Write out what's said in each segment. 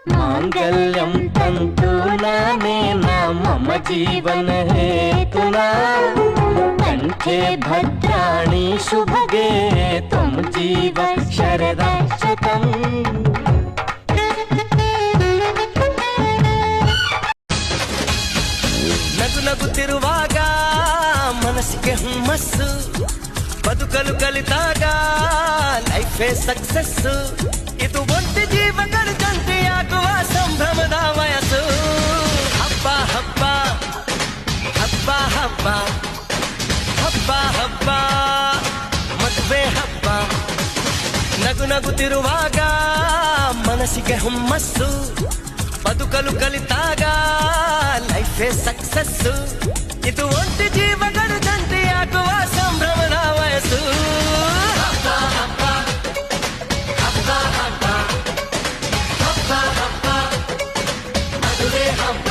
मांगल्यम तंतु नानेना मम जीवन हेतुना कंठे भद्राणि शुभगे त्वं जीव शरदा शतम् ನಗು ನಗುತ್ತಿರುವಾಗ ಮನಸ್ಸಿಗೆ ಹುಮ್ಮಸ್ಸು ಬದುಕಲು ಕಲಿತಾಗ ಲೈಫೇ ಸಕ್ಸಸ್ಸು ಇದು ಒಂಟಿ ಜೀವಗಳು ಜಂಟಿಯಾಗುವ ಸಂಭ್ರಮದ ವಯಸ್ಸು ಹಬ್ಬ ಹಬ್ಬ ಹಬ್ಬ ಹಬ್ಬ ಹಬ್ಬ ಹಬ್ಬ ಮದುವೆ ಹಬ್ಬ ನಗು ನಗುತ್ತಿರುವಾಗ ಮನಸ್ಸಿಗೆ ಹುಮ್ಮಸ್ಸು ಬದುಕಲು ಕಲಿತಾಗ ಲೈಫೇ ಸಕ್ಸಸ್ಸು ಇದು ಒಂಟಿ ಜೀವಗಳು ಜಂಟಿಯಾಗುವ ಸಂಭ್ರಮದ ವಯಸ್ಸು ಹಬ್ಬ ಹಬ್ಬ ಹಬ್ಬ ಹಬ್ಬ ಹಬ್ಬ ಹಬ್ಬ ಮದುವೆ ಹಬ್ಬ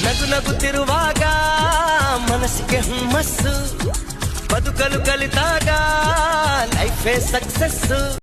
ನಗು ನಗುತ್ತಿರುವಾಗ ಮನಸ್ಸಿಗೆ ಹುಮ್ಮಸ್ಸು ಬದುಕಲು ಕಲಿತಾಗ ಲೈಫೇ ಸಕ್ಸಸ್ಸು